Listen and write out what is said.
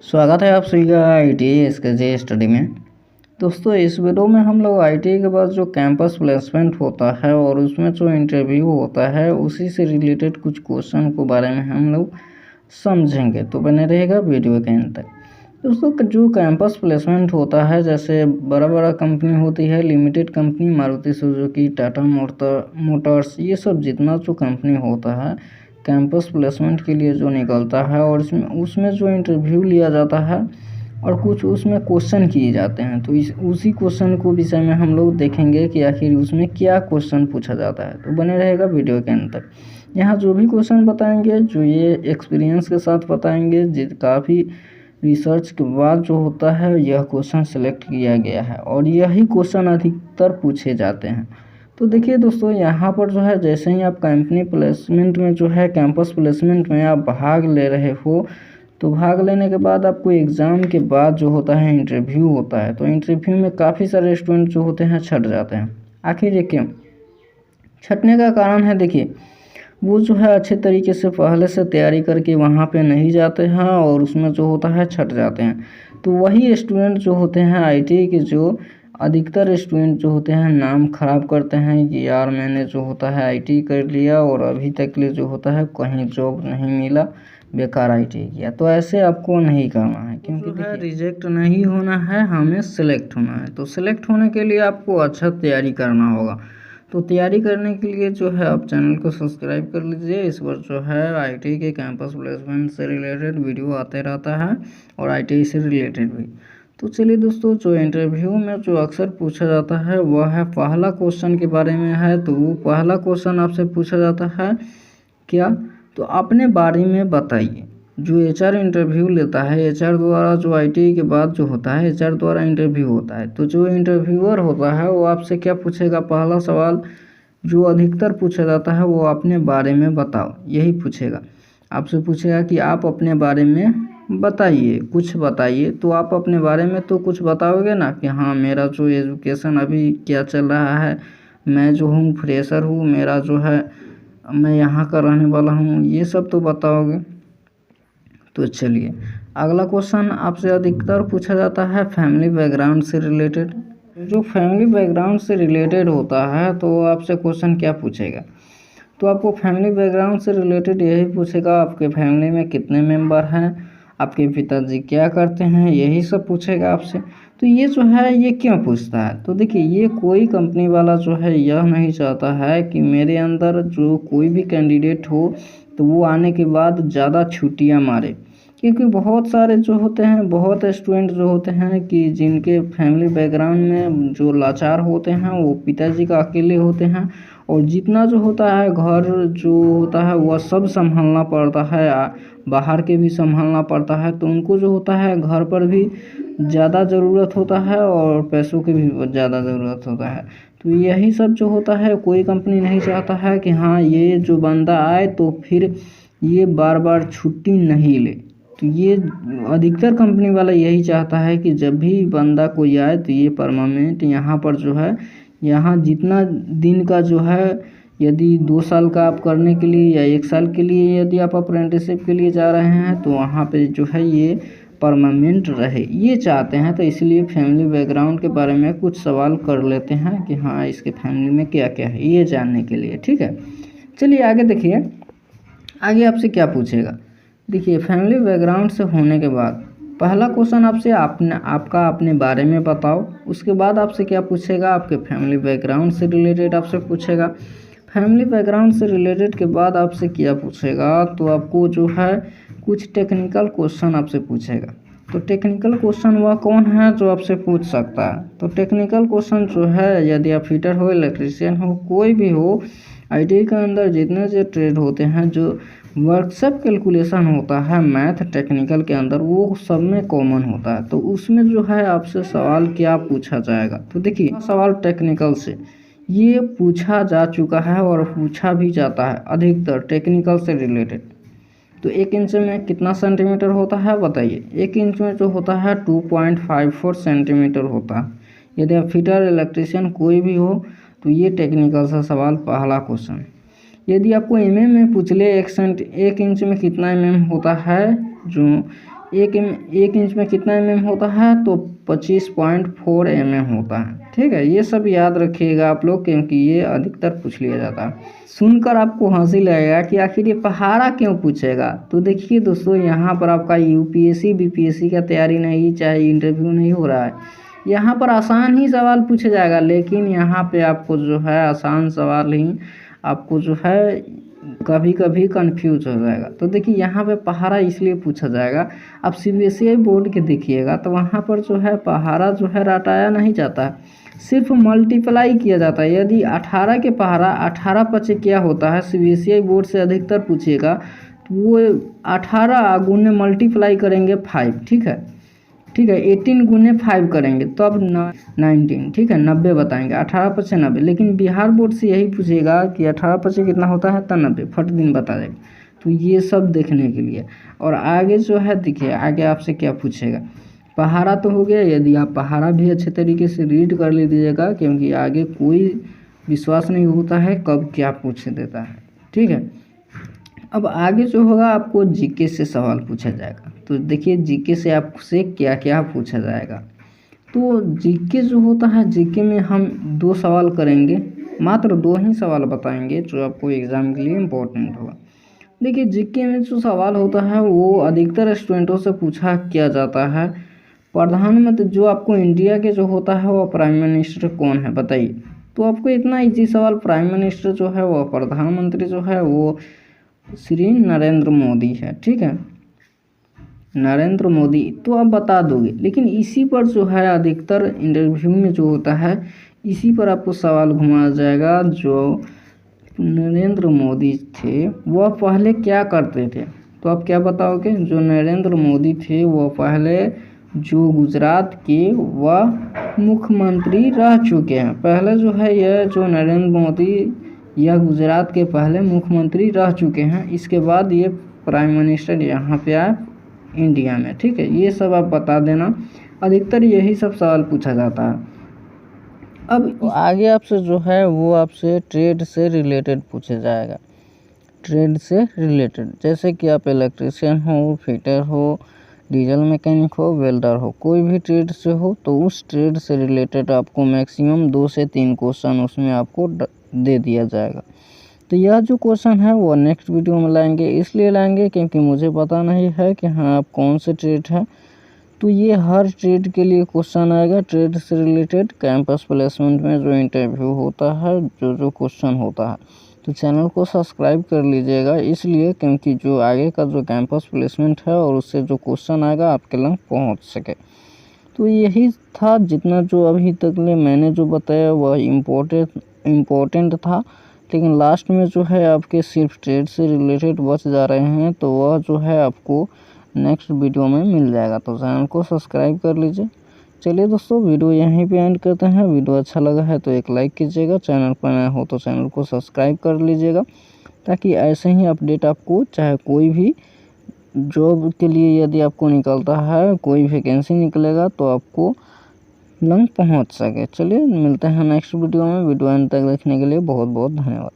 स्वागत है आप सभी का ITI SKJ स्टडी में। दोस्तों इस वीडियो में हम लोग ITI के बाद जो कैंपस प्लेसमेंट होता है और उसमें जो इंटरव्यू होता है उसी से रिलेटेड कुछ क्वेश्चन के बारे में हम लोग समझेंगे, तो बने रहेगा वीडियो के अंत तक। दोस्तों जो कैंपस प्लेसमेंट होता है, जैसे बड़ा कंपनी होती है, limited company, Maruti Suzuki, Tata Motors, ये सब जितना जो कंपनी होता है कैंपस प्लेसमेंट के लिए जो निकलता है और उसमें जो इंटरव्यू लिया जाता है और कुछ उसमें क्वेश्चन किए जाते हैं, तो उसी क्वेश्चन को विषय में हम लोग देखेंगे कि आखिर उसमें क्या क्वेश्चन पूछा जाता है। तो बने रहेगा वीडियो के अंत तक। यहाँ जो भी क्वेश्चन बताएंगे जो ये एक्सपीरियंस के साथ बताएंगे, काफ़ी रिसर्च के बाद जो होता है यह क्वेश्चन सेलेक्ट किया गया है और यही क्वेश्चन अधिकतर पूछे जाते हैं। तो देखिए दोस्तों, यहाँ पर जो है जैसे ही आप कंपनी प्लेसमेंट में जो है कैंपस प्लेसमेंट में आप भाग ले रहे हो, तो भाग लेने के बाद आपको एग्ज़ाम के बाद जो होता है इंटरव्यू होता है। तो इंटरव्यू में काफ़ी सारे स्टूडेंट जो होते हैं छट जाते हैं। आखिर ये क्यों छटने का कारण है? देखिए, वो जो है अच्छे तरीके से पहले से तैयारी करके वहाँ पे नहीं जाते हैं और उसमें जो होता है छट जाते हैं। तो वही स्टूडेंट जो होते हैं ITI के, जो अधिकतर स्टूडेंट जो होते हैं नाम ख़राब करते हैं कि यार मैंने जो होता है ITI कर लिया और अभी तक लिए जो होता है कहीं जॉब नहीं मिला, बेकार ITI किया। तो ऐसे आपको नहीं करना है, क्योंकि जो है रिजेक्ट नहीं होना है, हमें सेलेक्ट होना है। तो सेलेक्ट होने के लिए आपको अच्छा तैयारी करना होगा। तो तैयारी करने के लिए जो है आप चैनल को सब्सक्राइब कर लीजिए। इस बार जो है ITI के कैंपस प्लेसमेंट से रिलेटेड वीडियो आते रहता है और ITI से रिलेटेड भी। तो चलिए दोस्तों, जो इंटरव्यू में जो अक्सर पूछा जाता है वह है पहला क्वेश्चन के बारे में है। तो वो पहला क्वेश्चन आपसे पूछा जाता है क्या? तो अपने बारे में बताइए। जो HR इंटरव्यू लेता है, HR द्वारा जो ITI के बाद जो होता है HR द्वारा इंटरव्यू होता है, तो जो इंटरव्यूअर होता है वो आपसे क्या पूछेगा? पहला सवाल जो अधिकतर पूछा जाता है वो अपने बारे में बताओ, यही पूछेगा। आपसे पूछेगा कि आप अपने बारे में बताइए, कुछ बताइए। तो आप अपने बारे में तो कुछ बताओगे ना कि हाँ मेरा जो एजुकेशन अभी क्या चल रहा है, मैं जो हूँ फ्रेशर हूँ, मेरा जो है मैं यहाँ का रहने वाला हूँ, ये सब तो बताओगे। तो चलिए अगला क्वेश्चन आपसे अधिकतर पूछा जाता है फैमिली बैकग्राउंड से रिलेटेड। जो फैमिली बैकग्राउंड से रिलेटेड होता है तो आपसे क्वेश्चन क्या पूछेगा? तो आपको फैमिली बैकग्राउंड से रिलेटेड यही पूछेगा, आपके फैमिली में कितने मेंबर हैं, आपके पिताजी क्या करते हैं, यही सब पूछेगा आपसे। तो ये जो है ये क्यों पूछता है? तो देखिए, ये कोई कंपनी वाला जो है यह नहीं चाहता है कि मेरे अंदर जो कोई भी कैंडिडेट हो तो वो आने के बाद ज़्यादा छुट्टियां मारे। क्योंकि बहुत सारे जो होते हैं, बहुत स्टूडेंट जो होते हैं कि जिनके फैमिली बैकग्राउंड में जो लाचार होते हैं वो पिताजी का अकेले होते हैं और जितना जो होता है घर जो होता है वह सब संभालना पड़ता है, बाहर के भी संभालना पड़ता है। तो उनको जो होता है घर पर भी ज़्यादा ज़रूरत होता है और पैसों की भी ज़्यादा ज़रूरत होता है। तो यही सब जो होता है कोई कंपनी नहीं चाहता है कि हाँ ये जो बंदा आए तो फिर ये बार बार छुट्टी नहीं ले। तो ये अधिकतर कंपनी वाला यही चाहता है कि जब भी बंदा कोई आए तो ये परमानेंट यहाँ पर जो है, यहाँ जितना दिन का जो है, यदि 2 साल का आप करने के लिए या 1 साल के लिए यदि आप अप्रेंटिसशिप के लिए जा रहे हैं तो वहाँ पे जो है ये परमानेंट रहे, ये चाहते हैं। तो इसलिए फैमिली बैकग्राउंड के बारे में कुछ सवाल कर लेते हैं कि हाँ इसके फैमिली में क्या क्या है, ये जानने के लिए। ठीक है, चलिए आगे देखिए, आगे आपसे क्या पूछेगा। देखिए, फैमिली बैकग्राउंड से होने के बाद पहला क्वेश्चन आपसे आपका अपने बारे में बताओ। उसके बाद आपसे क्या पूछेगा? आपके फैमिली बैकग्राउंड से रिलेटेड आपसे पूछेगा। फैमिली बैकग्राउंड से रिलेटेड के बाद आपसे क्या पूछेगा? तो आपको जो है कुछ टेक्निकल क्वेश्चन आपसे पूछेगा। तो टेक्निकल क्वेश्चन वह कौन है जो आपसे पूछ सकता है? तो टेक्निकल क्वेश्चन जो है, यदि आप फिटर हो, इलेक्ट्रीशियन हो, कोई भी हो, ITI के अंदर जितने जो ट्रेड होते हैं, जो वर्कशॉप कैलकुलेशन होता है मैथ टेक्निकल के अंदर, वो सब में कॉमन होता है। तो उसमें जो है आपसे सवाल क्या पूछा जाएगा? तो देखिए, सवाल टेक्निकल से ये पूछा जा चुका है और पूछा भी जाता है अधिकतर टेक्निकल से रिलेटेड। तो 1 इंच में कितना सेंटीमीटर होता है बताइए? 1 इंच में जो होता है 2.54 सेंटीमीटर होता है। यदि आप फिटर, इलेक्ट्रीशियन कोई भी हो तो ये टेक्निकल सा सवाल पहला क्वेश्चन। यदि आपको mm में पूछ ले 1 इंच में कितना mm होता है, जो एक इंच में कितना mm होता है, तो 25.4 mm होता है। ठीक है, ये सब याद रखिएगा आप लोग, क्योंकि ये अधिकतर पूछ लिया जाता है। सुनकर आपको हंसी लगेगा कि आखिर ये पहाड़ा क्यों पूछेगा। तो देखिए दोस्तों, यहाँ पर आपका यूपीएससी बीपीएससी का तैयारी नहीं, चाहे इंटरव्यू नहीं हो रहा है, यहाँ पर आसान ही सवाल पूछा जाएगा, लेकिन यहाँ पे आपको जो है आसान सवाल ही आपको जो है कभी कभी कंफ्यूज हो जाएगा। तो देखिए यहाँ पे पहाड़ा इसलिए पूछा जाएगा। आप सीबीएसई बोर्ड के देखिएगा तो वहाँ पर जो है पहाड़ा जो है रटाया नहीं जाता है, सिर्फ मल्टीप्लाई किया जाता है। यदि 18 के पहाड़ा 18 पचे क्या होता है, सीबीएसई बोर्ड से अधिकतर पूछिएगा तो वो 18 गुने मल्टीप्लाई करेंगे 5। ठीक है 18 गुने 5 करेंगे तो अब 19। ठीक है 90 बताएंगे, 18 पचे 90। लेकिन बिहार बोर्ड से यही पूछेगा कि 18 पचे कितना होता है, तो 90 फट दिन बता देगा। तो ये सब देखने के लिए। और आगे जो है देखिए आगे आपसे क्या पूछेगा। पहाड़ा तो हो गया, यदि आप पहाड़ा भी अच्छे तरीके से रीड कर लीजिएगा, क्योंकि आगे कोई विश्वास नहीं होता है कब क्या पूछ देता है। ठीक है, अब आगे जो होगा आपको जीके से सवाल पूछा जाएगा। तो देखिए जीके से आपसे क्या क्या पूछा जाएगा। तो जीके जो होता है, जीके में हम 2 सवाल करेंगे, मात्र 2 ही सवाल बताएंगे जो आपको एग्ज़ाम के लिए इम्पोर्टेंट होगा। देखिए जीके में जो सवाल होता है वो अधिकतर स्टूडेंटों से पूछा किया जाता है। प्रधानमंत्री जो आपको इंडिया के जो होता है वो प्राइम मिनिस्टर कौन है बताइए। तो आपको इतना इजी सवाल, प्राइम मिनिस्टर जो है वो प्रधानमंत्री जो है वो श्री नरेंद्र मोदी है। ठीक है, नरेंद्र मोदी तो आप बता दोगे, लेकिन इसी पर जो है अधिकतर इंटरव्यू में जो होता है इसी पर आपको सवाल घुमाया जाएगा। जो नरेंद्र मोदी थे वह पहले क्या करते थे, तो आप क्या बताओगे। जो नरेंद्र मोदी थे वह पहले जो गुजरात के वह मुख्यमंत्री रह चुके हैं। पहले जो है यह जो नरेंद्र मोदी यह गुजरात के पहले मुख्यमंत्री रह चुके हैं। इसके बाद ये प्राइम मिनिस्टर यहाँ पे आए इंडिया में। ठीक है, ये सब आप बता देना, अधिकतर यही सब सवाल पूछा जाता है। अब आगे आपसे जो है वो आपसे ट्रेड से रिलेटेड पूछा जाएगा। ट्रेड से रिलेटेड जैसे कि आप इलेक्ट्रीशियन हो, फिटर हो, डीजल मैकेनिक हो, वेल्डर हो, कोई भी ट्रेड से हो, तो उस ट्रेड से रिलेटेड आपको मैक्सिमम 2 से 3 क्वेश्चन उसमें आपको दे दिया जाएगा। तो यह जो क्वेश्चन है वो नेक्स्ट वीडियो में लाएंगे, इसलिए लाएंगे क्योंकि मुझे पता नहीं है कि हाँ आप कौन से ट्रेड है। तो ये हर ट्रेड के लिए क्वेश्चन आएगा, ट्रेड से रिलेटेड कैंपस प्लेसमेंट में जो इंटरव्यू होता है, जो क्वेश्चन होता है। तो चैनल को सब्सक्राइब कर लीजिएगा, इसलिए क्योंकि जो आगे का जो कैंपस प्लेसमेंट है और उससे जो क्वेश्चन आएगा आपके लंग पहुंच सके। तो यही था, जितना जो अभी तक मैंने जो बताया वह इम्पोर्टेंट था, लेकिन लास्ट में जो है आपके सिर्फ ट्रेड से रिलेटेड बच जा रहे हैं, तो वह जो है आपको नेक्स्ट वीडियो में मिल जाएगा। तो चैनल को सब्सक्राइब कर लीजिए। चलिए दोस्तों, वीडियो यहीं पे एंड करते हैं। वीडियो अच्छा लगा है तो एक लाइक कीजिएगा, चैनल पर नया हो तो चैनल को सब्सक्राइब कर लीजिएगा, ताकि ऐसे ही अपडेट आपको चाहे कोई भी जॉब के लिए यदि आपको निकलता है, कोई वैकेंसी निकलेगा तो आपको लंग पहुंच सके। चलिए मिलते हैं नेक्स्ट वीडियो में। वीडियो एंड तक देखने के लिए बहुत बहुत धन्यवाद।